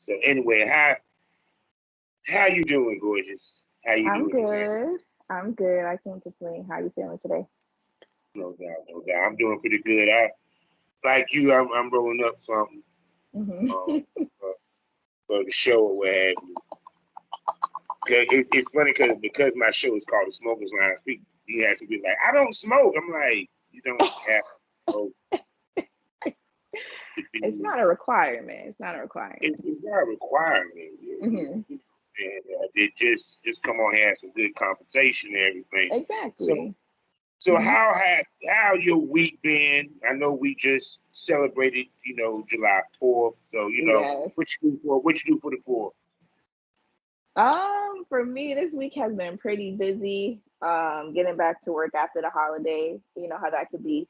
So anyway, how you doing, gorgeous? How you I'm doing today? good. I'm good. I can't complain. How you feeling today? No doubt, no doubt. I'm doing pretty good. I like you. I'm rolling up something Hmm. for, for the show or what have you. 'Cause it's funny because my show is called The Smokers Lounge. He has to be like, I don't smoke. I'm like, you don't have to smoke to It's be. not a requirement. It's not a requirement. It's not a requirement. Hmm. And it just come on here, have some good conversation and everything. So Exactly. so Hmm. how your week been? I know we just celebrated, July 4th. So Yes. what you do for the 4th? For me, this week has been pretty busy. Getting back to work after the holiday. You know how that could be.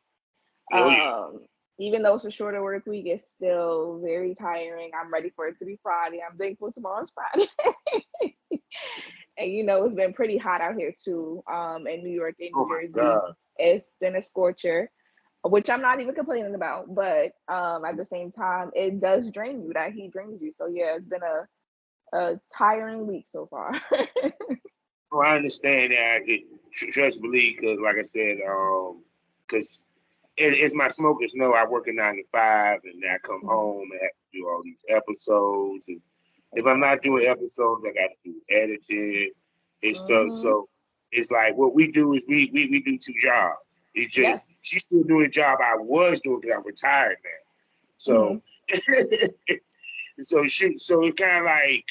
Oh yeah. Um, Even though it's a shorter work week, it's still very tiring. I'm ready for it to be Friday. I'm thankful tomorrow's Friday. And it's been pretty hot out here too, in New York and New Oh my Jersey. God. It's been a scorcher, which I'm not even complaining about. But at the same time, it does drain you. That heat drains you. So yeah, it's been a tiring week so far. Oh, I understand that. I get trust believe because, like I said, because as my smokers know, I work a 9 to 5, and I come Mhm. home and have to do all these episodes. And if I'm not Exactly. doing episodes, I got to do editing and stuff. Hmm. So it's like what we do is we do 2 jobs. It's Yes. just she's still doing the job I was doing because I'm retired now. Hmm. So so it's kind of like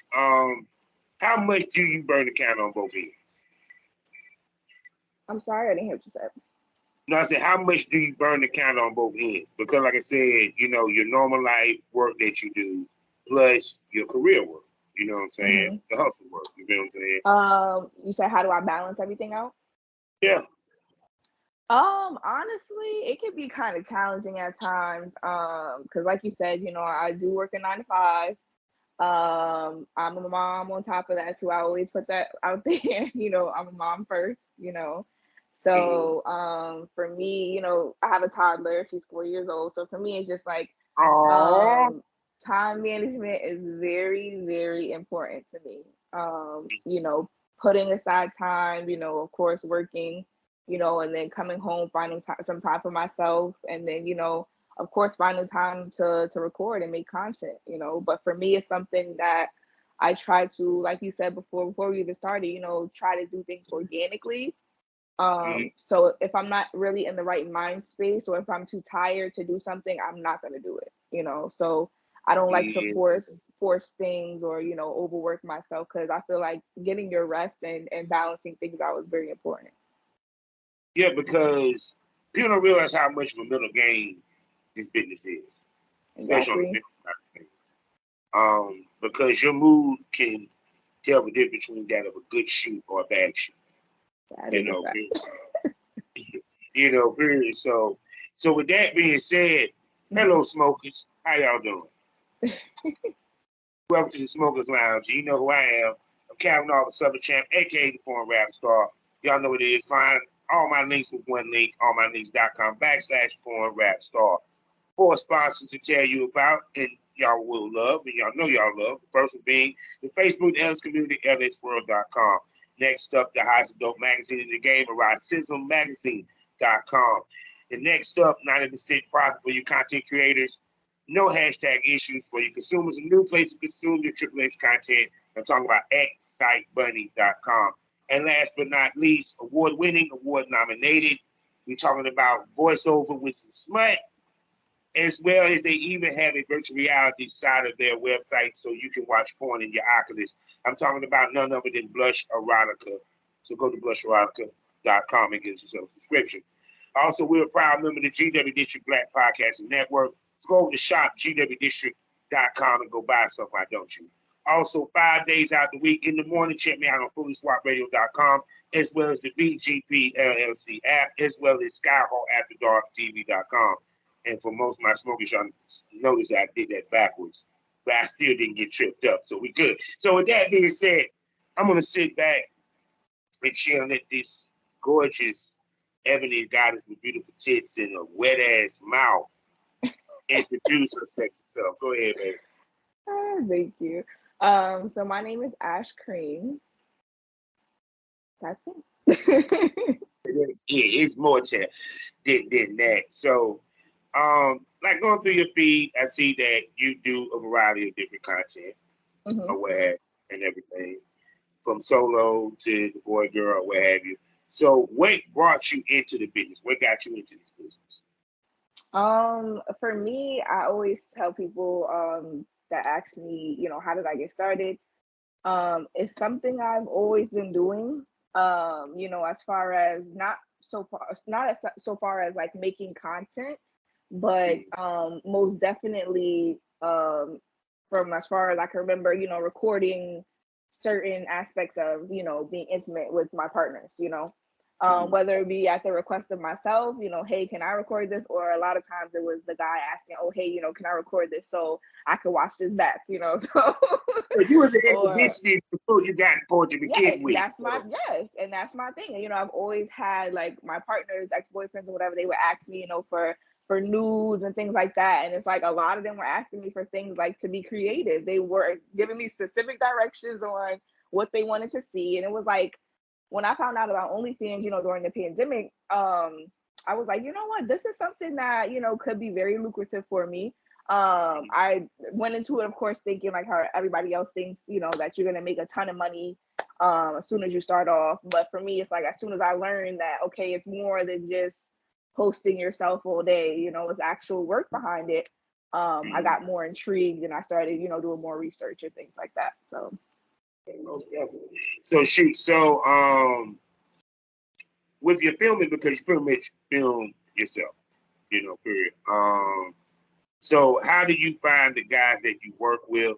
how much do you burn the candle on both ends? I'm sorry, I didn't hear what you said. No, I said, how much do you burn the candle on both ends? Because, like I said, your normal life work that you do, plus your career work. You know what I'm saying? Hmm. The hustle work. You know what I'm saying? You said how do I balance everything out? Yeah. Honestly, it can be kind of challenging at times. Because like you said, I do work a 9 to 5. I'm a mom on top of that, so I always put that out there. I'm a mom first. Mm-hmm. So for me, I have a toddler, she's 4 years old. So for me, it's just like Oh. um time management is very, very important to me. Putting aside time, of course, working, and then coming home, finding some time for myself, and then, of course, finding time to record and make content. But for me, it's something that I try to, like you said before we even started, try to do things organically. So if I'm not really in the right mind space, or if I'm too tired to do something, I'm not going to do it. So I don't like to Yeah. force things, or overwork myself, because I feel like getting your rest and balancing things out is very important. Yeah, because people don't realize how much of a mental game this business is, especially on the Exactly. business side of things. Because your mood can tell the difference between that of a good shoot or a bad shoot. That You is a know, fact. period. So with that being said, Mhm. hello smokers, how y'all doing? Welcome to the Smokers Lounge. You know who I am. I'm Calvin All the Southern Champ, aka the Porn Rap Star. Y'all know what it is. Find all my links with one link, allmylinks.com/Porn Rap Star. 4 sponsors to tell you about, and y'all will love, and y'all know y'all love. The first one being the Facebook Ellis Community, lsworld.com. Next up, the hottest dope magazine in the game, magazine.com. The next up, 90% profit for you content creators. No hashtag issues for you consumers. A new place to consume your Triple X content. I'm talking about xsitebunny.com. And last but not least, award-winning, award-nominated. We're talking about voiceover with some smut, as well as they even have a virtual reality side of their website so you can watch porn in your Oculus. I'm talking about none other than Blush Erotica. So go to blusherotica.com and get yourself a subscription. Also, we're a proud member of the GW District Black Podcasting Network. So go over to shopgwdistrict.com and go buy something, why don't you? Also, 5 days out the week in the morning, check me out on FullySwapRadio.com, as well as the VGP LLC app, as well as SkyHawkAfterDarkTV.com. And for most of my smokers, y'all notice that I did that backwards, but I still didn't get tripped up, so we good. So with that being said, I'm gonna sit back and chill and let this gorgeous ebony goddess with beautiful tits and a wet ass mouth introduce her sexy self. Go ahead, baby. Thank you. So my name is Ash Kreamer. That's it. It's more than that. So, like going through your feed, I see that you do a variety of different content Mhm. or what have and everything, from solo to the boy girl or what have you. So, what brought you into the business? What got you into this business? For me, I always tell people that ask me, how did I get started? It's something I've always been doing. As far as not as so far as like making content, but most definitely from as far as I can remember, recording certain aspects of, being intimate with my partners, whether it be at the request of myself, hey, can I record this? Or a lot of times it was the guy asking, oh, hey, can I record this so I can watch this back, so. So you was an Or exhibitionist before you got important to yeah, begin with. and that's my thing. And I've always had like my partners, ex-boyfriends or whatever, they would ask me, for news and things like that. And it's like a lot of them were asking me for things like to be creative. They were giving me specific directions on what they wanted to see. And it was like when I found out about OnlyFans, during the pandemic, I was like, you know what, this is something that, could be very lucrative for me. I went into it, of course, thinking like how everybody else thinks, that you're gonna make a ton of money as soon as you start off. But for me, it's like as soon as I learned that, okay, it's more than just posting yourself all day, it's actual work behind it. I got more intrigued and I started, doing more research and things like that. So Most definitely. So shoot. So with your filming, because you pretty much film yourself, period. So how do you find the guys that you work with,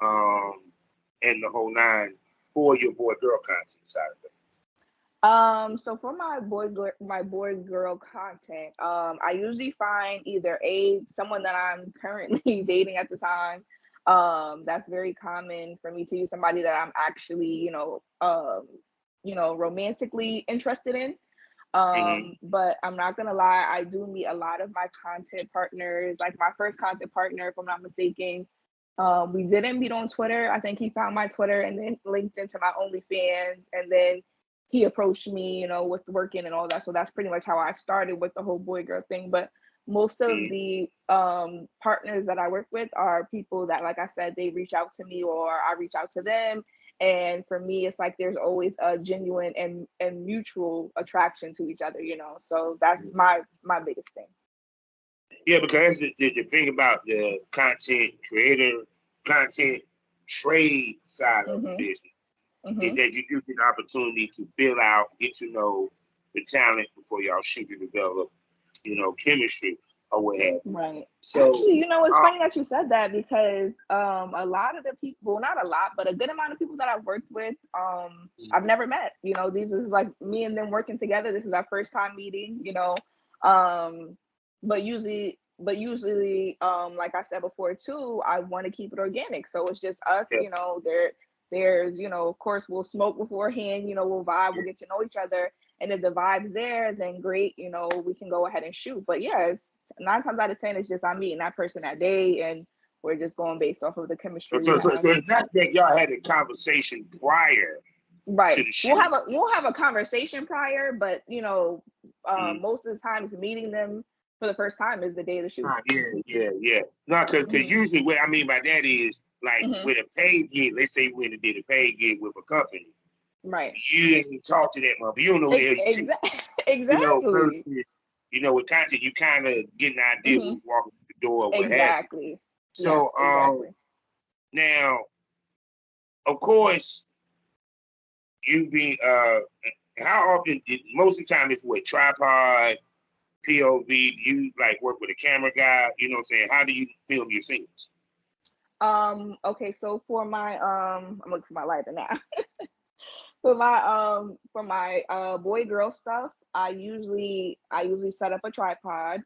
um, and the whole nine for your boy girl content side of things? So for my boy girl content, I usually find either someone that I'm currently dating at the time. That's very common for me to use somebody that I'm actually, romantically interested in. But I'm not gonna lie, I do meet a lot of my content partners. Like my first content partner, if I'm not mistaken, we didn't meet on Twitter. I think he found my Twitter and then linked into my OnlyFans, and then he approached me, with working and all that. So that's pretty much how I started with the whole boy girl thing. But most of the partners that I work with are people that, like I said, they reach out to me or I reach out to them. And for me, it's like there's always a genuine and mutual attraction to each other, So that's my biggest thing. Yeah, because that's the thing about the content trade side of the business is that you do get an opportunity to fill out, get to know the talent before y'all shoot to develop, chemistry or what have you. Right. So actually, it's funny that you said that because a lot of the people, well, not a lot, but a good amount of people that I've worked with, I've never met. These is like me and them working together. This is our first time meeting, but usually, like I said before too, I want to keep it organic. So it's just us, there's, of course we'll smoke beforehand, we'll vibe, we'll get to know each other. And if the vibe's there, then great, we can go ahead and shoot. But yeah, it's 9 times out of 10, it's just I'm meeting that person that day and we're just going based off of the chemistry. So it's not that y'all had a conversation prior. Right. We'll have a conversation prior, but most of the times meeting them for the first time is the day of the shoot. Yeah. No, because usually what I mean by that is like with a paid gig, let's say we did a paid gig with a company. Right. You didn't talk to that mother. You don't know what the hell you Exactly. Versus, with content, you kind of get an idea who's walking through the door. Exactly. So, now, of course, you be how often? Most of the time, it's what tripod, POV. Do you like work with a camera guy? You know what I'm saying? How do you film your scenes? Okay, so for my I'm looking for my lighter now. For my boy girl stuff, I usually set up a tripod.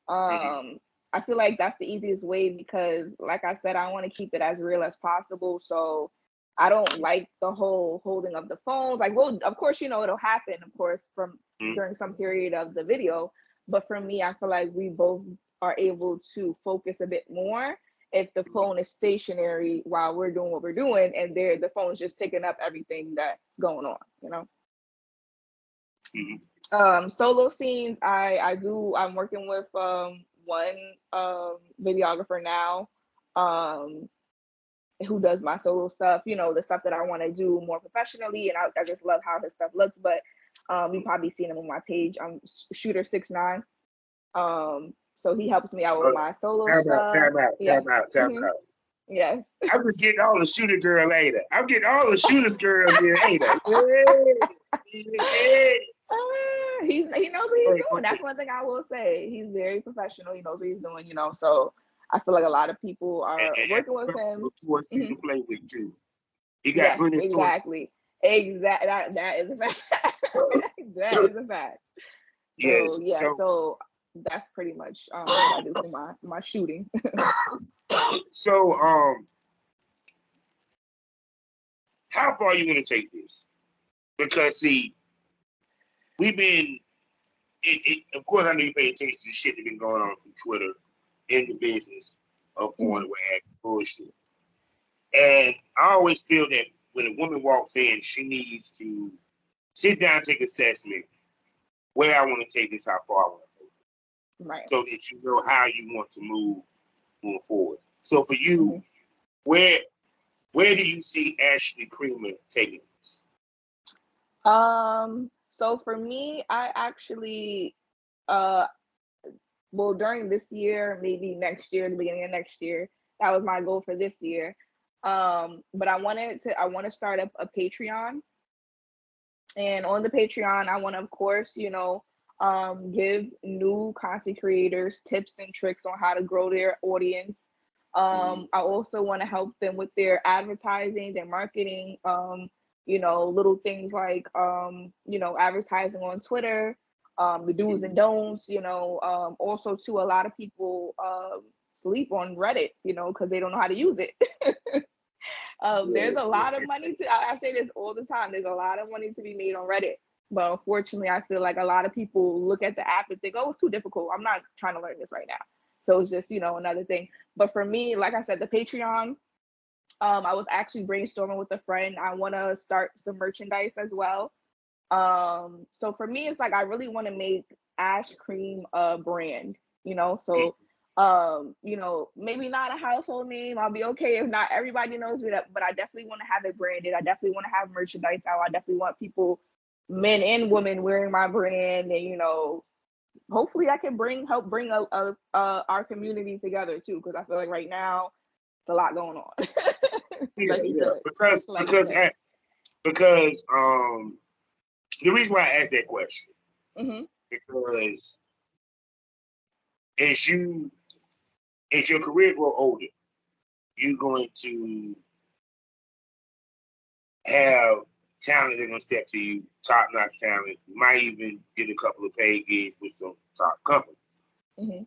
I feel like that's the easiest way because, like I said, I want to keep it as real as possible. So I don't like the whole holding of the phone. Like, well, of course, it'll happen, of course, from during some period of the video. But for me, I feel like we both are able to focus a bit more if the phone is stationary while we're doing what we're doing, and the phone's just picking up everything that's going on, you know. Solo scenes, I'm working with one videographer now who does my solo stuff, you know, the stuff that I want to do more professionally, and I just love how his stuff looks. But you've probably seen him on my page. I'm Shooter69. So he helps me out with my solo stuff. Time out. Yes. I'm just getting all the shooter girl later. I'm getting all the shooters girls here later. He knows what he's doing. That's one thing I will say. He's very professional. He knows what he's doing, you know. So I feel like a lot of people are working with him. To play with too. He got exactly. That is a fact. That is a fact. So, yes. Yeah. So that's pretty much what I do for my shooting. So how far are you gonna take this? Because see, we've been of course I know you pay attention to the shit that's been going on from Twitter in the business of porn with bullshit. And I always feel that when a woman walks in, she needs to sit down, take assessment, where I want to take this, how far I want to take it. Right. So that you know how you want to move forward. So for you, where do you see Ash Kreamer taking this? So for me, I actually well, during this year, maybe next year, the beginning of next year, that was my goal for this year. But I want to start up a Patreon. And on the Patreon, I want to, of course, you know, give new content creators tips and tricks on how to grow their audience. I also want to help them with their advertising, their marketing, you know, little things like, you know, advertising on Twitter, the do's and don'ts, you know, also too, a lot of people sleep on Reddit, you know, because they don't know how to use it. There's a lot of money I say this all the time, there's a lot of money to be made on Reddit. But unfortunately, I feel like a lot of people look at the app and think, oh, it's too difficult. I'm not trying to learn this right now. So it's just, you know, another thing. But for me, like I said, the Patreon, I was actually brainstorming with a friend. I want to start some merchandise as well. So for me, it's like I really want to make Ash Kream a brand, you know. So you know, maybe not a household name. I'll be okay if not everybody knows me, but I definitely want to have it branded. I definitely want to have merchandise out. I definitely want people, men and women, wearing my brand, and you know, hopefully I can help bring our community together too, because I feel like right now it's a lot going on. Because the reason why I asked that question, because as your career grow older, you're going to have talent that's gonna step to you, top-notch talent. You might even get a couple of paid gigs with some top companies.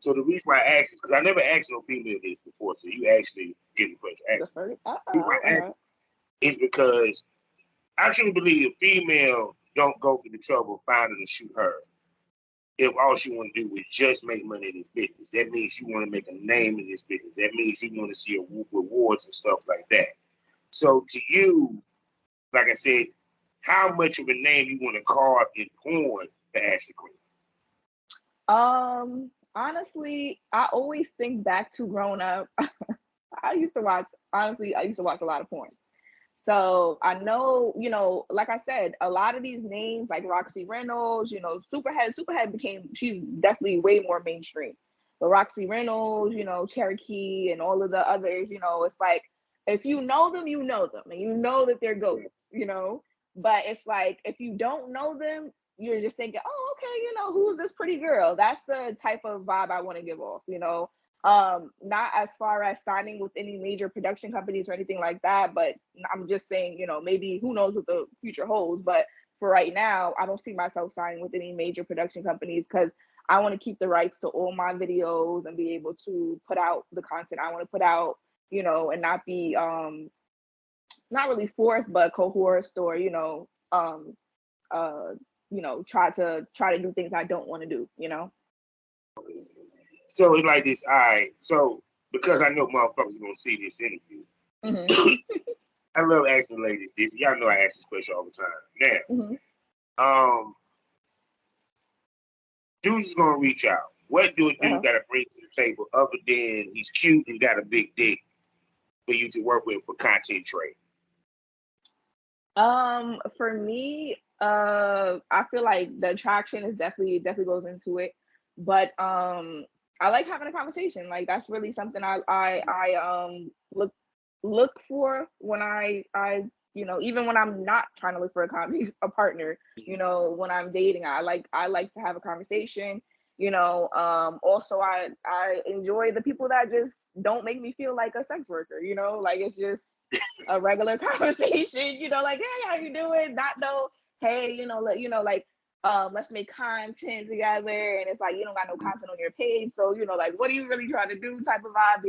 So the reason why I asked is because I never asked no female this before, so you actually get the question. It's because I truly believe a female don't go through the trouble of finding a SHOOTH.E.R if all she want to do is just make money in this business. That means you want to make a name in this business. That means you want to see rewards and stuff like that. So to you, like I said, how much of a name you want to carve in porn for Ash Kreamer? Honestly, I always think back to growing up. I used to watch a lot of porn. So I know, you know, like I said, a lot of these names like Roxy Reynolds, you know, Superhead she's definitely way more mainstream. But Roxy Reynolds, you know, Cherokee and all of the others, you know, it's like, if you know them, you know them, and you know that they're goats, you know. But it's like, if you don't know them, you're just thinking, oh, okay, you know, who's this pretty girl? That's the type of vibe I want to give off, you know. Not as far as signing with any major production companies or anything like that, but I'm just saying, you know, maybe who knows what the future holds. But for right now, I don't see myself signing with any major production companies because I want to keep the rights to all my videos and be able to put out the content I want to put out, you know, and not be not really forced, but coerced, or you know, try to do things I don't want to do, you know. So it's like this. All right. So because I know motherfuckers gonna see this interview. Mm-hmm. I love asking ladies this. Y'all know I ask this question all the time. Now, Mm-hmm. dudes is gonna reach out. What do a dude Uh-huh. gotta bring to the table other than he's cute and got a big dick for you to work with for content trade? For me, I feel like the attraction is definitely goes into it, but I like having a conversation. Like that's really something I look for when I even when I'm not trying to look for a partner, when I'm dating, I like to have a conversation. Also I enjoy the people that just don't make me feel like a sex worker, like it's just a regular conversation, like, hey, how you doing? Not no, hey, like let's make content together. And it's like you don't got no content on your page. So, like what are you really trying to do type of vibe.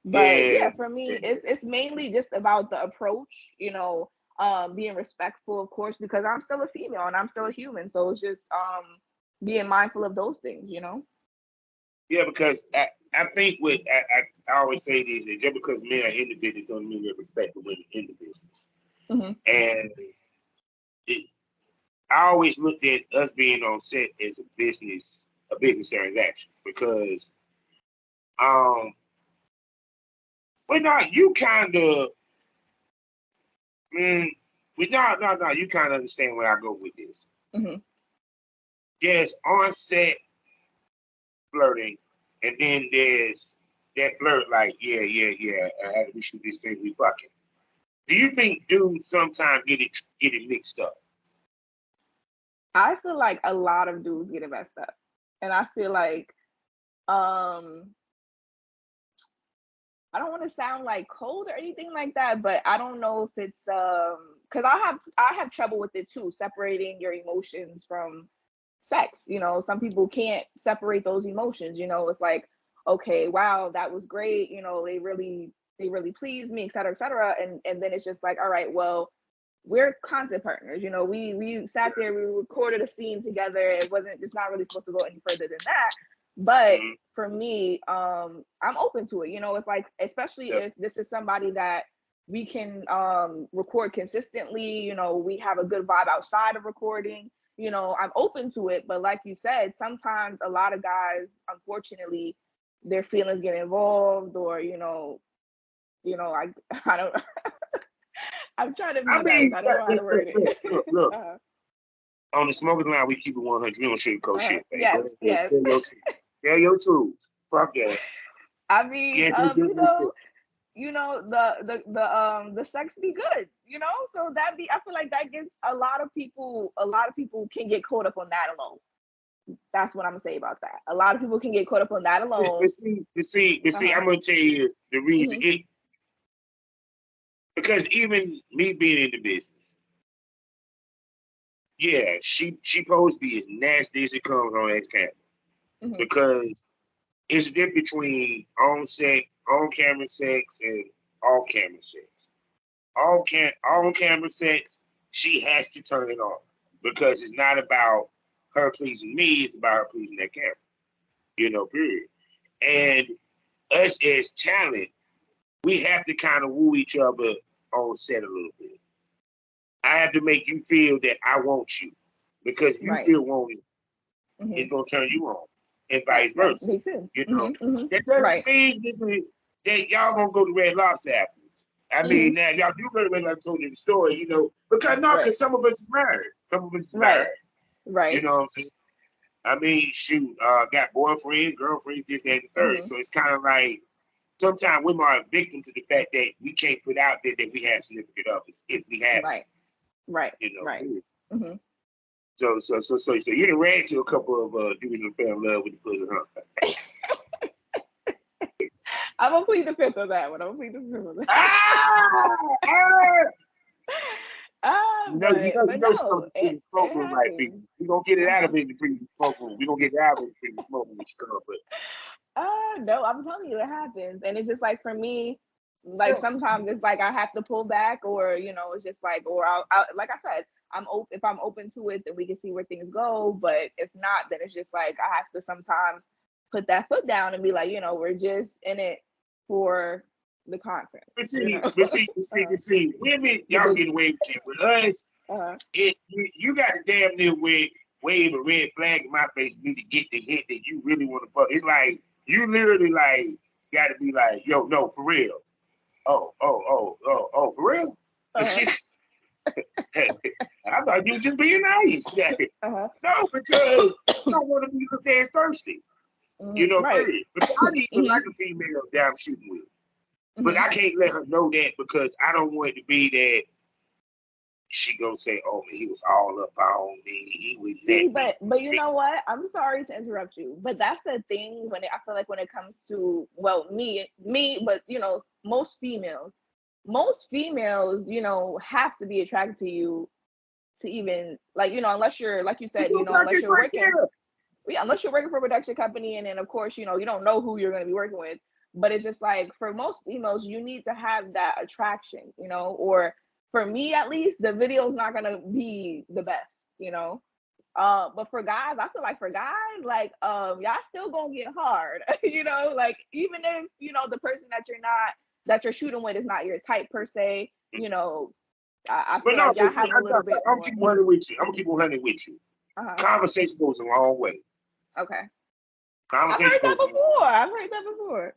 But Yeah. yeah, for me, it's mainly just about the approach, being respectful, of course, because I'm still a female and I'm still a human. So it's just being mindful of those things. Yeah, because I think I always say this, that just because men are in the business don't mean they respect the women in the business. Mm-hmm. And I always looked at us being on set as a business transaction because but no, you kind of you kind of understand where I go with this. Mm-hmm. There's on set flirting, and then there's that flirt like, yeah, after we shoot this thing, we fucking. Do you think dudes sometimes get it mixed up? I feel like a lot of dudes get it messed up. And I feel like I don't want to sound like cold or anything like that, but I don't know if it's because I have trouble with it too, separating your emotions from sex. Some people can't separate those emotions. It's like, okay, wow, that was great. They really pleased me, et cetera, et cetera. And then it's just like, all right, well, we're content partners. We sat there, we recorded a scene together. It's not really supposed to go any further than that. But for me, I'm open to it. It's like, especially if this is somebody that we can record consistently, we have a good vibe outside of recording, I'm open to it. But like you said, sometimes a lot of guys, unfortunately, their feelings get involved, or I don't I'm trying to be nice. I don't know how to word it. Look. On the smoking line, we keep it 100. We don't sugarcoat shit, baby. Yes. Tell your truth. Fuck that. I mean, the sex be good, so I feel like that gets a lot of people can get caught up on that alone. That's what I'm gonna say about that. A lot of people can get caught up on that alone. But see, I'm gonna tell you the reason because even me being in the business, yeah, she supposed to be as nasty as it comes on that camera because it's the difference between on camera sex and off camera sex. On camera sex, she has to turn it on because it's not about her pleasing me, it's about her pleasing that camera. Period. And us as talent, we have to kind of woo each other on set a little bit. I have to make you feel that I want you because if you feel wanted, it's gonna turn you on, and vice versa. Makes sense. That doesn't mean that y'all gonna go to Red Lobster afterwards. I mean, now y'all do go to Red Lobster, told you the story, because some of us is married. Some of us is married. Right. You know what I'm saying? I mean, shoot, got boyfriend, girlfriend, this, that, and the third. So it's kind of like sometimes women are a victim to the fact that we can't put out there that we have significant others if we have. Right. Right. So you done ran to a couple of dudes who fell in love with the pussy, huh? I'm gonna plead the fifth on that one. Previous smoke room, right, people? We're gonna get it out of it in the previous smoke room. We're gonna get it out of it in the previous smoke room when she come up, but no, I'm telling you, it happens. And it's just like, for me, like sometimes it's like I have to pull back, or it's just like, or I'll like I said, if I'm open to it, then we can see where things go. But if not, then it's just like I have to sometimes put that foot down and be like, we're just in it for the content. But see, women, y'all get away with it. With us, you got to damn near wave a red flag in my face for me to get the hit that you really want to fuck. It's like, you literally like, got to be like, yo, no, for real. Oh, for real? I thought you were just being nice. No, because you don't want to be looked at as thirsty. You know, period. Because I need to like a female that I'm shooting with. But I can't let her know that because I don't want it to be that she gonna say, "Oh, he was all up on me. He would let me." But you know what? I'm sorry to interrupt you, but that's the thing I feel like when it comes to me, but you know, most females, you know, have to be attracted to you to even like, you know, unless you're like you said, you know, unless you're working. Yeah, unless you're working for a production company, and then of course, you know, you don't know who you're going to be working with. But it's just like for most females, you need to have that attraction, you know, or for me at least, the video is not going to be the best, you know. But for guys, I feel like for guys, like y'all still gonna get hard, you know, like even if, you know, the person that you're shooting with is not your type per se, you know, I feel like y'all have a little bit more. I'm gonna keep 100 with you. I'm gonna keep 100 with you. Conversation goes a long way. Okay. Conversation I've heard that before.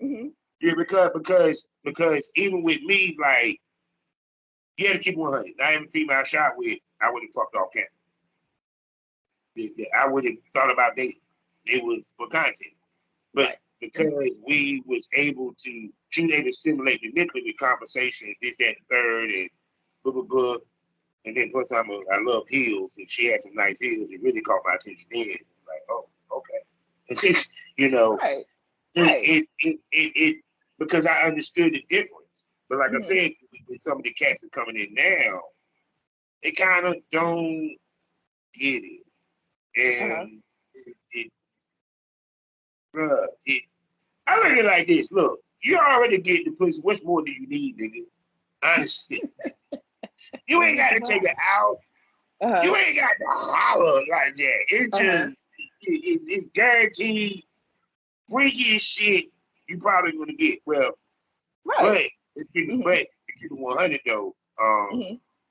Yeah, because even with me, like, you had to keep 100. Not even female I shot with, I would have talked off camera. I would have thought about dating. It was for content. But because we was able to stimulate the manipulative conversation, this, that, and third, and blah. And then plus I love heels, and she had some nice heels. It really caught my attention then. Like, oh, okay. You know, it because I understood the difference. But like I said, with some of the cats that are coming in now, they kind of don't get it. And I look at it like this. Look, you already get the pussy. What more do you need, nigga? Honestly. You ain't got to take it out. You ain't got to holler like that. It's just, it's guaranteed freaky shit you probably gonna get. Well, but let's keep it 100 though.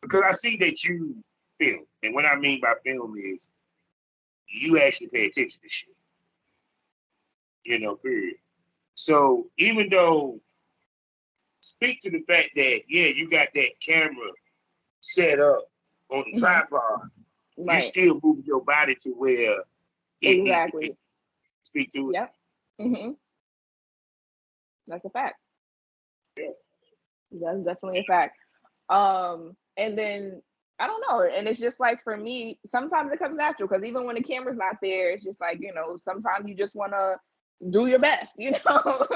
Because I see that you film, and what I mean by film is you actually pay attention to shit. You know, period. So even though, speak to the fact that you got that camera set up on the tripod, you still move your body to where it speak to it. Yep. That's a fact. Yeah. That's definitely a fact. And then I don't know, and it's just like for me, sometimes it comes natural because even when the camera's not there, it's just like, you know, sometimes you just want to do your best, you know.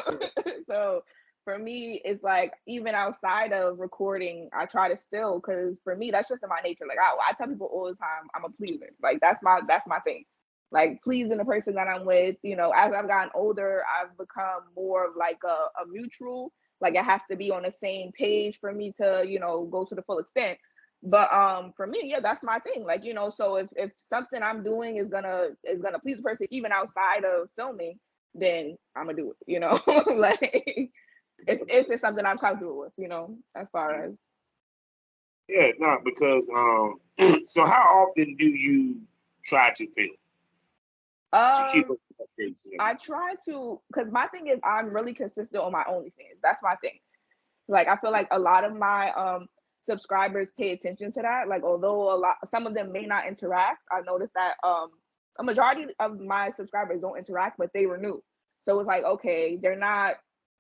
So for me, it's like even outside of recording, I try to still, because for me, that's just in my nature. Like I tell people all the time, I'm a pleaser. Like that's my thing. Like pleasing the person that I'm with. You know, as I've gotten older, I've become more of like a mutual. Like it has to be on the same page for me to, you know, go to the full extent. But for me, yeah, that's my thing. Like, you know, so if something I'm doing is gonna please the person, even outside of filming, then I'm gonna do it, you know. Like if it's something I'm comfortable with, you know, as far as. Yeah, no, because so how often do you try to film? To keep up with updates? I try to, because my thing is I'm really consistent on my OnlyFans. That's my thing. Like I feel like a lot of my subscribers pay attention to that. Like although some of them may not interact, I noticed that a majority of my subscribers don't interact, but they renew. So it's like, okay, they're not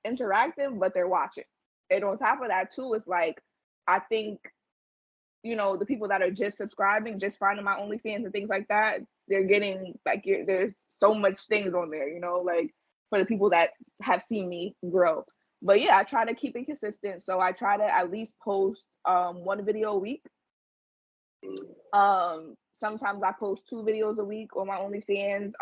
interactive, but they're watching. And on top of that too, it's like I think, you know, the people that are just subscribing, just finding my OnlyFans and things like that, they're getting like there's so much things on there, you know, like for the people that have seen me grow. But yeah, I try to keep it consistent. So I try to at least post one video a week. Sometimes I post 2 videos a week on my OnlyFans.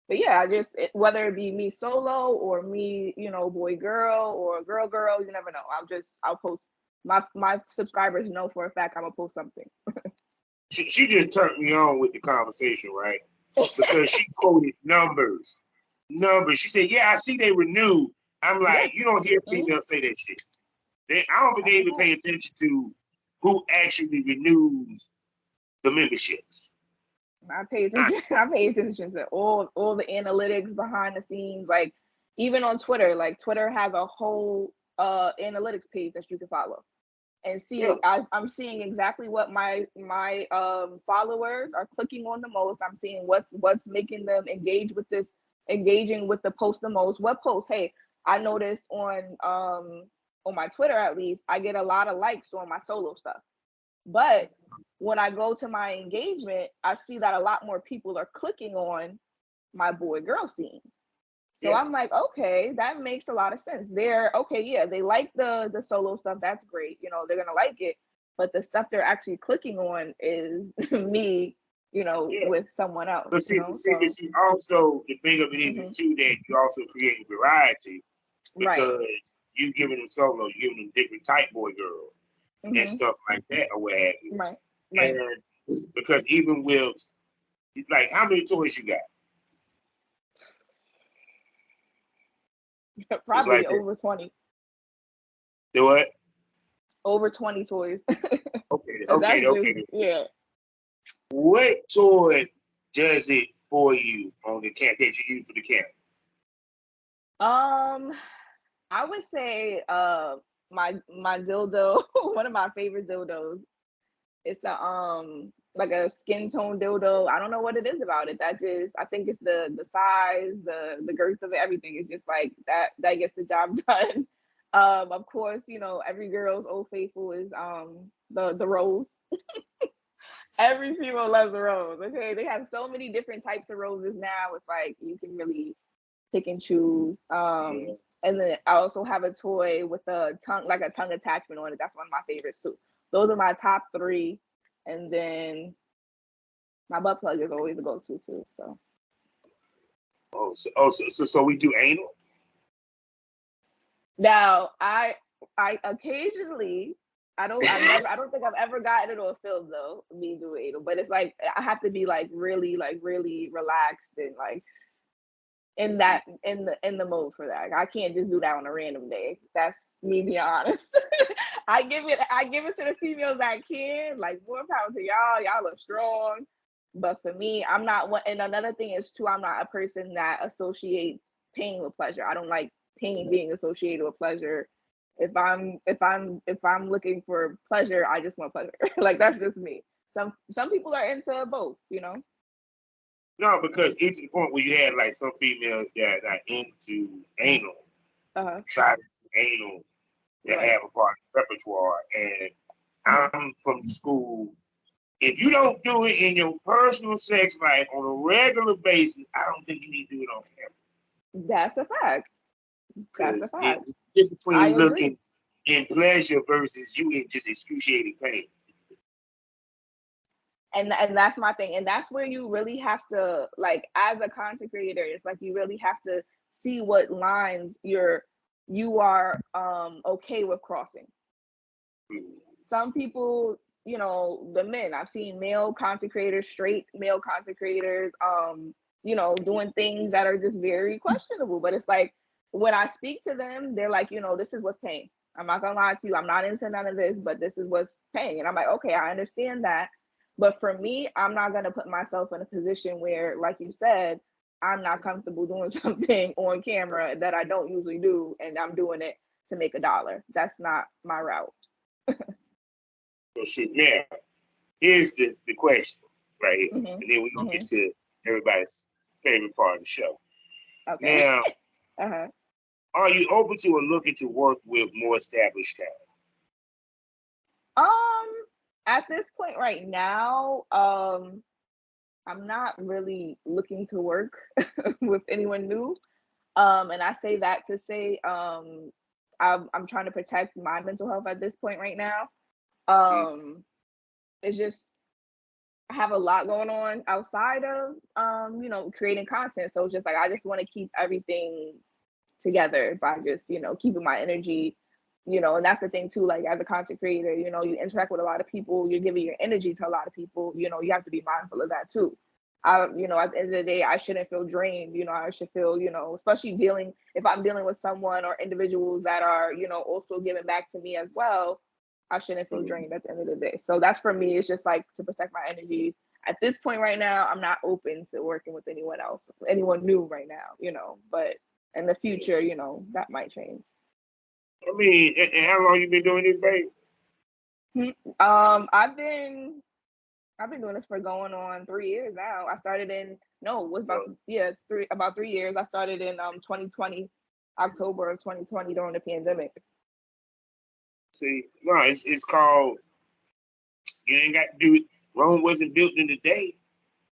But yeah, whether it be me solo or me, you know, boy girl or girl, you never know. I'll post. My subscribers know for a fact I'm gonna post something. She just turned me on with the conversation, right? Because she quoted numbers. She said, "Yeah, I see they renew. I'm like, you don't hear females say that shit. I don't think they even pay attention to who actually renews the memberships. I pay attention. I pay attention to all the analytics behind the scenes. Like even on Twitter, like Twitter has a whole analytics page that you can follow and see. Yeah. I'm seeing exactly what my followers are clicking on the most. I'm seeing what's making them engaging with the post the most. What post? Hey, I noticed on my Twitter, at least, I get a lot of likes on my solo stuff. But when I go to my engagement, I see that a lot more people are clicking on my boy girl scenes. So I'm like, okay, that makes a lot of sense. They're okay, yeah, they like the solo stuff. That's great. You know, they're gonna like it. But the stuff they're actually clicking on is me, with someone else. But see, also the thing of it is too that you also create variety because you giving them solo, you giving them different type boy girls and stuff like that or what have you. Right. And because even with like how many toys you got? Probably like over 20. Do what? Over 20 toys. Okay. Yeah. What toy does it for you on the camp that you use for the camp? I would say my dildo, one of my favorite dildos. It's like a skin tone dildo. I don't know what it is about it. I think it's the size, the girth of it, everything. It's just like that gets the job done. Of course, every girl's old faithful is the rose. Every female loves the rose. Okay, they have so many different types of roses now. It's like you can really pick and choose. And then I also have a toy with a tongue attachment on it. That's one of my favorites too. Those are my top 3. And then my butt plug is always a go-to too. So we do anal? Now I occasionally I don't think I've ever gotten it on film though, me do anal, but it's like I have to be really relaxed and like in the mode for that. I can't just do that on a random day. That's me being honest. I give it to the females that can. Like more power to y'all. Y'all are strong. But for me, I'm not one. And another thing is too, I'm not a person that associates pain with pleasure. I don't like pain being associated with pleasure. If I'm looking for pleasure, I just want pleasure. Like that's just me. Some people are into both, No, because it's the point where you had like some females that are into anal, try to do anal, that have a part of repertoire. And I'm from the school. If you don't do it in your personal sex life on a regular basis, I don't think you need to do it on camera. That's a fact. That's a fact. It's between looking in pleasure versus you in just excruciating pain. And that's my thing. And that's where you really have to, like, as a content creator, it's like you really have to see what lines you are okay with crossing. Some people, the men, I've seen male content creators, straight male content creators, doing things that are just very questionable. But it's like when I speak to them, they're like, this is what's paying. I'm not gonna lie to you, I'm not into none of this, but this is what's paying. And I'm like, okay, I understand that. But for me, I'm not going to put myself in a position where, like you said, I'm not comfortable doing something on camera that I don't usually do, and I'm doing it to make $1. That's not my route. Well, shoot, now, here's the question right here. And then we're going to get to everybody's favorite part of the show. Okay. Now, are you open to or looking to work with more established talent? At this point right now, I'm not really looking to work with anyone new. And I say that to say I'm trying to protect my mental health at this point right now. It's just I have a lot going on outside of creating content. So it's just like I just want to keep everything together by just, keeping my energy. And that's the thing too, like as a content creator, you interact with a lot of people, you're giving your energy to a lot of people, you have to be mindful of that too. you know, at the end of the day, I shouldn't feel drained. You know, I should feel, you know, especially if I'm dealing with someone or individuals that are, you know, also giving back to me as well, I shouldn't feel drained at the end of the day. So that's for me, it's just like to protect my energy. At this point right now, I'm not open to working with anyone else, anyone new right now, you know, but in the future, you know, that might change. I mean, and how long you been doing this, babe? I've been doing this for going on 3 years now. I started in about 3 years. I started in 2020, October of 2020 during the pandemic. See, no, it's called. You ain't got to do it. Rome wasn't built in a day.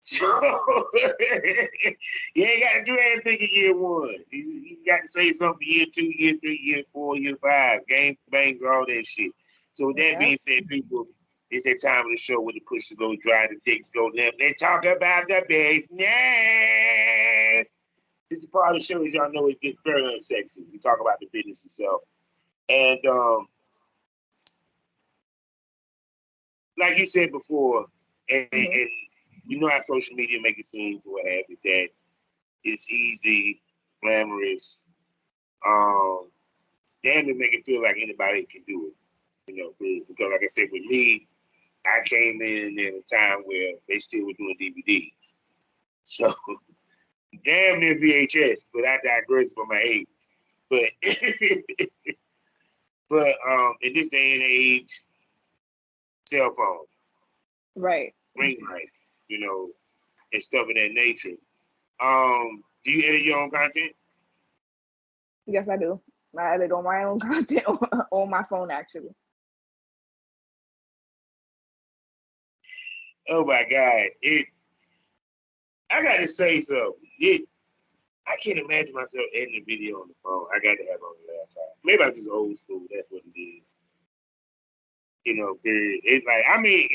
So you ain't got to do everything in year one. You got to say something year 2, year 3, year 4, year 5, game bangs, all that shit. So with that being said, people, it's that time of the show where the pushers go dry, the dicks go limp. They talk about the business. This is part of the show, as y'all know, it gets very unsexy. We talk about the business itself. And like you said before, and you know how social media make it seem to what have you, that it's easy, glamorous, damn it make it feel like anybody can do it. You know, because like I said, with me, I came in at a time where they still were doing DVDs. So damn near VHS, but I digress by my age. But but in this day and age, cell phone. Right. Green light, you know, and stuff of that nature. Do you edit your own content? Yes, I do. I edit on my own content on my phone, actually. Oh my God. I gotta say something. I can't imagine myself editing a video on the phone. I got to have it on the laptop. Maybe I'm just old school. That's what it is. You know, period. It's like, I mean,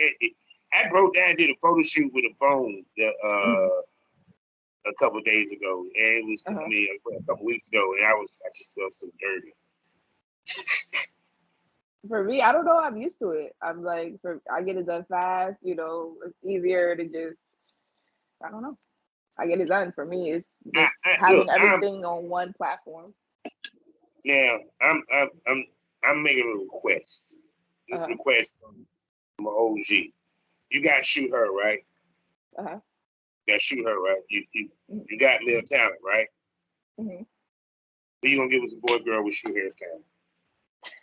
I broke down and did a photo shoot with a phone a couple of days ago. And it was, I mean, a couple weeks ago. And I just felt so dirty. For me, I don't know. I'm used to it. I'm like, I get it done fast. You know, it's easier to just, I don't know. I get it done. For me, it's just having everything on one platform. Now, I'm making a request. This request from an OG. You got SHOOTH.E.R, right? You got SHOOTH.E.R, right? You got Lil Talent, right? Mm-hmm. But you gonna give us a boy girl with SHOOTH.E.R's camera?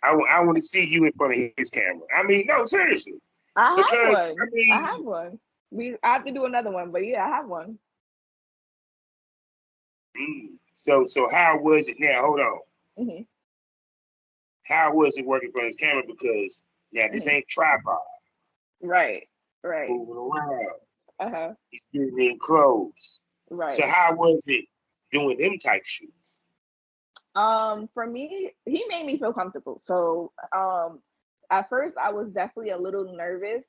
I want to see you in front of his camera. I mean, no, seriously. I have one. I have to do another one, but yeah, I have one. So how was it now? Hold on. Mm-hmm. How was it working from his camera? Because now this ain't tripod. Right. Moving around. He's getting in clothes. Right. So how was it doing them type shoots? For me, he made me feel comfortable. So at first I was definitely a little nervous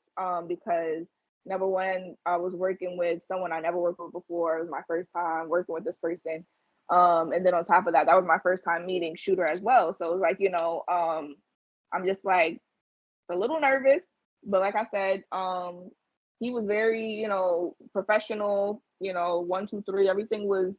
because number one, I was working with someone I never worked with before. It was my first time working with this person. And then on top of that, that was my first time meeting SHOOTH.E.R as well. So it was like, you know, I'm just like a little nervous, but like I said, he was very, you know, professional, you know, 1, 2, 3, everything went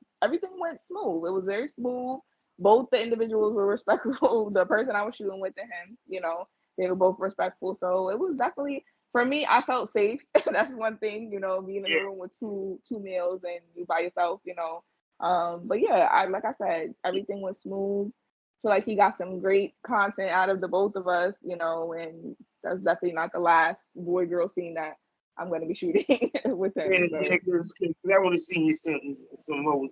smooth. It was very smooth. Both the individuals were respectful. The person I was shooting with and him, you know, they were both respectful. So it was definitely, for me, I felt safe. That's one thing, you know, being in a room with two males and you by yourself, you know. But yeah, like I said, everything was smooth. Feel like he got some great content out of the both of us, you know, and that's definitely not the last boy girl scene that I'm going to be shooting with him. So. I want to see you some more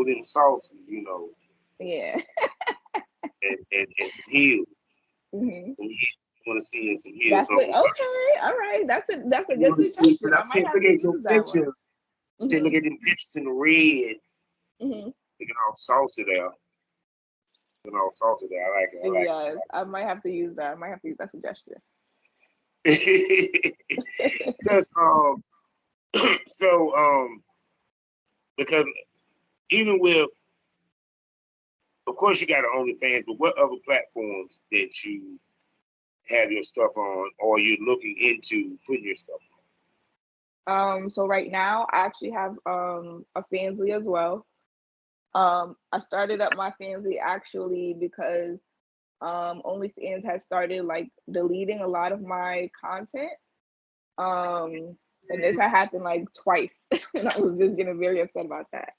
of them sauces, you know. Yeah. and some heels. Mm-hmm. I want to see in some heels. That's it. Okay. All right. That's a good suggestion. I might have to use that one. Look at them pictures in the red. Mm-hmm. Looking all saucy there. I like it. Yes, I might have to use that. I might have to use that suggestion. Just because even with, of course, you got the OnlyFans, but what other platforms that you have your stuff on, or you're looking into putting your stuff So right now I actually have a Fansly as well. I started up my Fansly actually because OnlyFans has started like deleting a lot of my content. And this had happened like twice, and I was just getting very upset about that.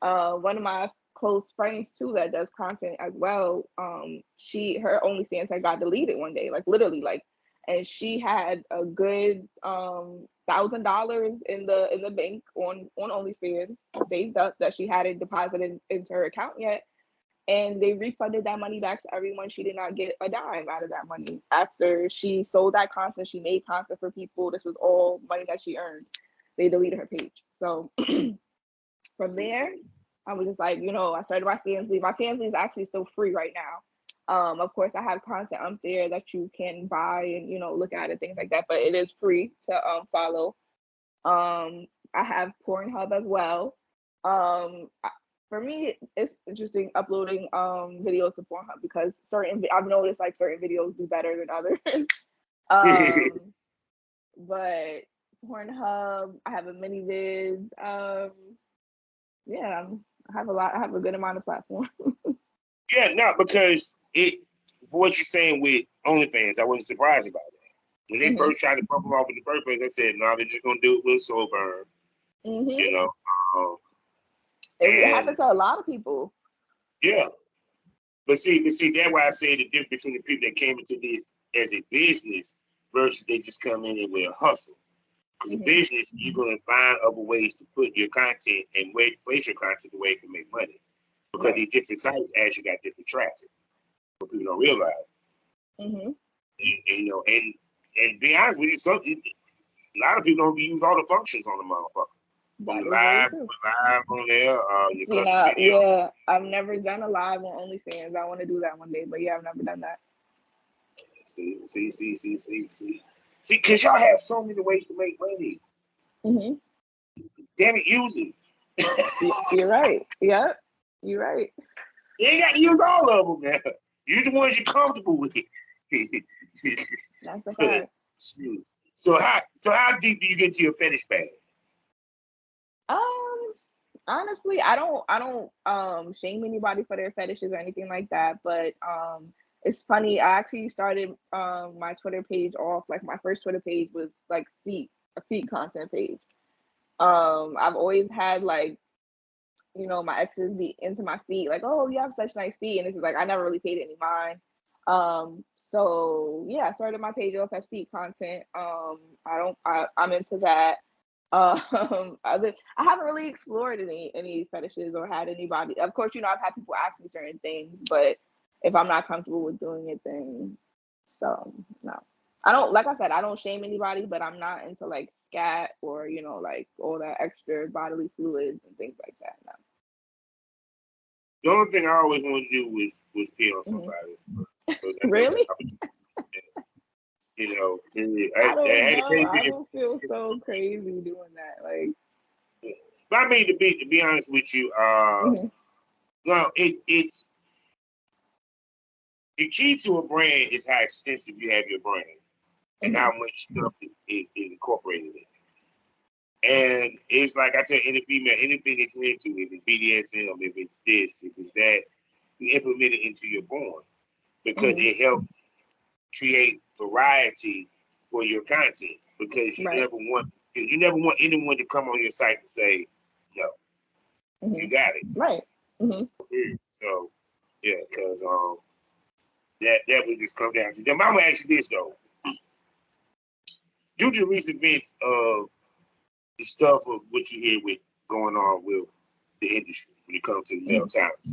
One of my close friends too that does content as well, her OnlyFans had got deleted one day, like literally, like, and she had a good $1,000 in the bank on OnlyFans saved up that she hadn't deposited into her account yet, and they refunded that money back to everyone. She did not get a dime out of that money after she sold that content. She made content for people. This was all money that she earned. They deleted her page. So from there, I was just like, I started my Fansly. My Fansly is actually still free right now. Of course, I have content up there that you can buy and look at it, things like that. But it is free to follow. I have Pornhub as well. For me, it's interesting uploading videos to Pornhub because I've noticed like certain videos do better than others. But Pornhub, I have a ManyVids. Yeah, I have a good amount of platforms. Yeah, no, because for what you're saying with OnlyFans, I wasn't surprised about that. When they first tried to bump them off in the first place, I said, no, they're just gonna do it with SHOOTH.E.R. It happened to a lot of people. Yeah, but see, that's why I say the difference between the people that came into this as a business versus they just come in and with a hustle. Because in business, you're gonna find other ways to put your content and place your content the way it can make money. Because these different sites actually got different traffic, but people don't realize. And be honest with you, a lot of people don't use all the functions on the motherfucker. From live on there, your custom video. Yeah, I've never done a live on OnlyFans. I want to do that one day, but yeah, I've never done that. See, because y'all have so many ways to make money. Damn it, use it. You're right. Yep, you're right. You ain't got to use all of them, man. Use the ones you're comfortable with. That's a fact. So how deep do you get to your fetish bag? Honestly, I don't shame anybody for their fetishes or anything like that, but it's funny. I actually started my Twitter page off, like my first Twitter page was like a feet content page. I've always had like, my exes be into my feet, like, oh, you have such nice feet, and it's like I never really paid any mind. So yeah, I started my page off as feet content. I'm into that. I haven't really explored any fetishes or had anybody. Of course, I've had people ask me certain things, but if I'm not comfortable with doing it, then no. I don't, like I said, I don't shame anybody, but I'm not into like scat or like all that extra bodily fluids and things like that. No. The only thing I always wanted to do was pee on somebody. Really? I don't feel so crazy doing that. Like, but I mean, to be honest with you, well, it's the key to a brand is how extensive you have your brand and how much stuff is incorporated in it. And it's like I tell any female, anything that you're into, if it's BDSM, if it's this, if it's that, you implement it into your brand because it helps create variety for your content. Because you never want anyone to come on your site and say no. You got it. Right. So yeah, because that would just come down to them. I'm gonna ask you this though. Due to the recent events of the stuff of what you hear with going on with the industry when it comes to the male talent,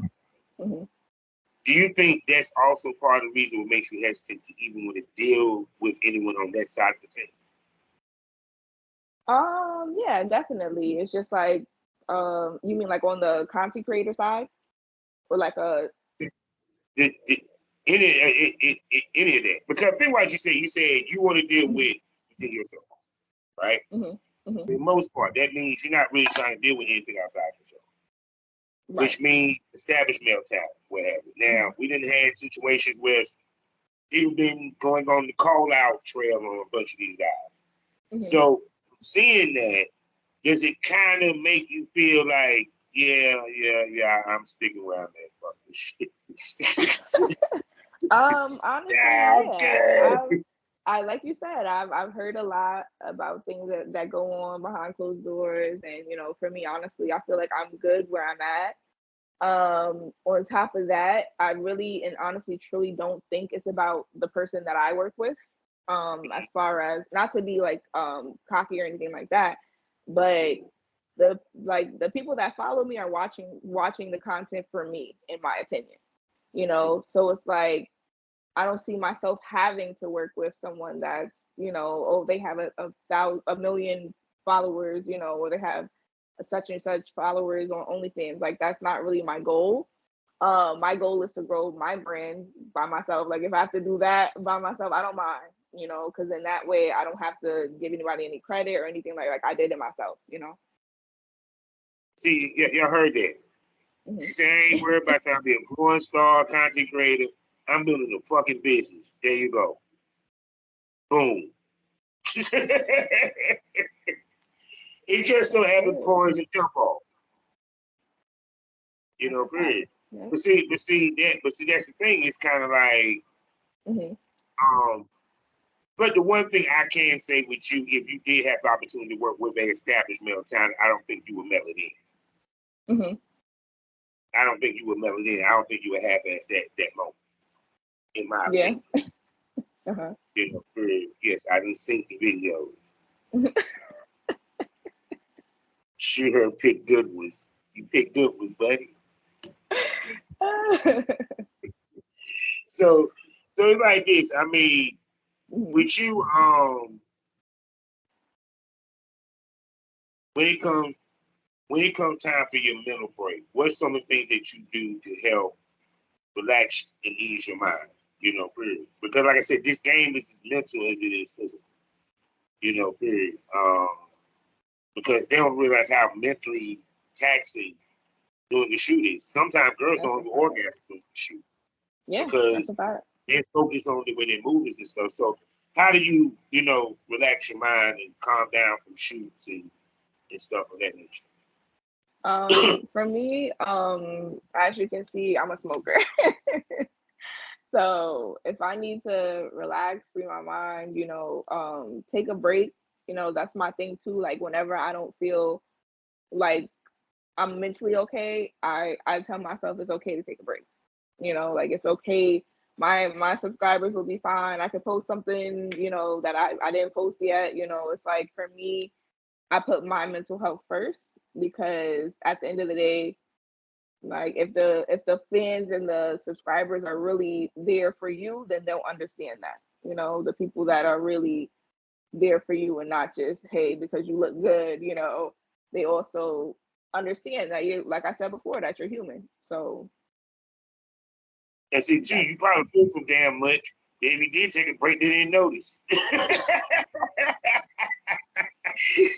do you think that's also part of the reason what makes you hesitant to even want to deal with anyone on that side of the fence? Yeah, definitely. It's just like, you mean like on the content creator side, or like any of that? Because think what you said. You said you want to deal with within yourself, right? For the most part, that means you're not really trying to deal with anything outside yourself. Right. Which means established male talent, what have you. Now, we didn't have situations where people been going on the call out trail on a bunch of these guys. So seeing that, does it kind of make you feel like, yeah, I'm sticking where I'm at, fuck this shit. Honestly, yeah. I like you said, I've heard a lot about things that go on behind closed doors, and for me, honestly, I feel like I'm good where I'm at. On top of that, I really and honestly truly don't think it's about the person that I work with. As far as not to be like cocky or anything like that, but the people that follow me are watching the content for me, in my opinion. So it's like I don't see myself having to work with someone that's, oh, they have a million followers, or they have such and such followers on OnlyFans. Like that's not really my goal. My goal is to grow my brand by myself. Like if I have to do that by myself, I don't mind, because in that way I don't have to give anybody any credit or anything like I did it myself. See, y'all heard that. Mm-hmm. She said, I ain't worried about trying to be a porn star, content creator. I'm building a fucking business. There you go. Boom. It just so happened porn is a jump off. Period. Yeah. But see, that's the thing. It's kind of like, but the one thing I can say with you, if you did have the opportunity to work with an established male talent, I don't think you would mail it in. Mm-hmm. I don't think you would mail it in. I don't think you would half-ass that moment, in my opinion. Uh-huh. Yes, I didn't see the videos. Sure, pick good ones. You pick good ones, buddy. So it's like this. I mean, with you, when it comes time for your mental break, what's some of the things that you do to help relax and ease your mind? Period. Because like I said, this game is as mental as it is physical. Period. Because they don't realize how mentally taxing doing the shoot is. Sometimes girls don't even orgasm doing the shoot. Yeah, because they're focused on the way their movies and stuff. So how do you, relax your mind and calm down from shoots and stuff of that nature? For me, as you can see, I'm a smoker. So if I need to relax, free my mind, take a break, that's my thing too. Like whenever I don't feel like I'm mentally okay, I tell myself it's okay to take a break. Like it's okay. My subscribers will be fine. I could post something, that I didn't post yet. It's like for me, I put my mental health first, because at the end of the day, like if the fans and the subscribers are really there for you, then they'll understand that. The people that are really there for you and not just, hey, because you look good, they also understand that you, like I said before, that you're human. So and see too, you probably feel so damn much. If you did take a break, they didn't notice.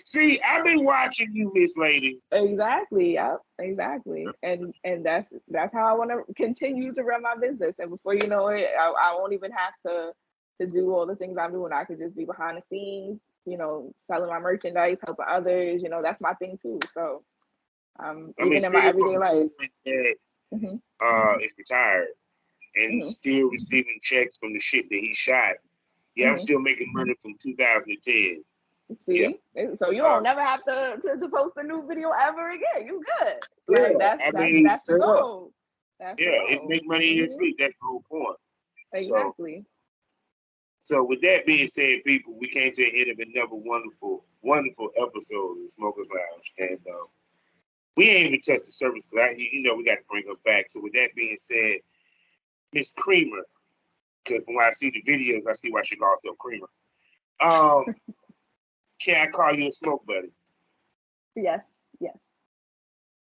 See, I've been watching you, Miss Lady. Exactly. Yep. Exactly. And that's how I want to continue to run my business. And before you know it, I won't even have to do all the things I'm doing. I could just be behind the scenes, selling my merchandise, helping others. That's my thing too. So, even in my everyday life. Is retired and still receiving checks from the shit that he shot. Yeah, I'm still making money from 2010. See, so you don't never have to post a new video ever again. You good? Like that's the goal. It make money in your sleep. That's the whole point. Exactly. So with that being said, people, we came to the end of another wonderful, wonderful episode of Smokers Lounge, and we ain't even touched the surface. We got to bring her back. So with that being said, Miss Kreamer, because when I see the videos, I see why she calls herself Kreamer. Can I call you a smoke buddy? Yes.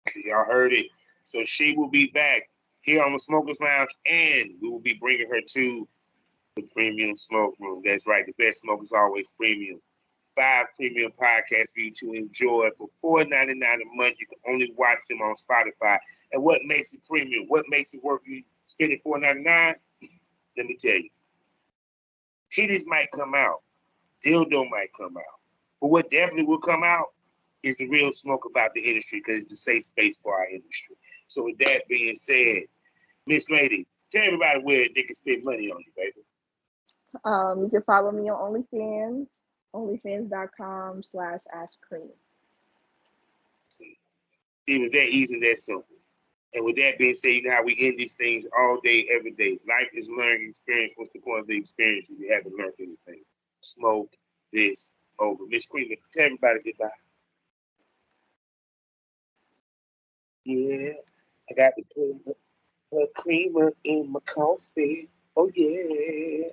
So y'all heard it. So she will be back here on the Smokers Lounge, and we will be bringing her to the Premium Smoke Room. That's right. The best smoke is always premium. 5 premium podcasts for you to enjoy for $4.99 a month. You can only watch them on Spotify. And what makes it premium? What makes it worth you spending $4.99? Let me tell you. Titties might come out. Dildo might come out. But what definitely will come out is the real smoke about the industry, because it's the safe space for our industry. So with that being said, Miss Lady, tell everybody where they can spend money on you, baby. You can follow me on OnlyFans, onlyfans.com/Ash Kreamer. It was that easy and that simple. And with that being said, you know how we end these things all day, every day. Life is learning experience. What's the point of the experience if you haven't learned anything? Smoke this over. Miss Kreamer, tell everybody goodbye. Yeah, I got to put a creamer in my coffee. Oh, yeah.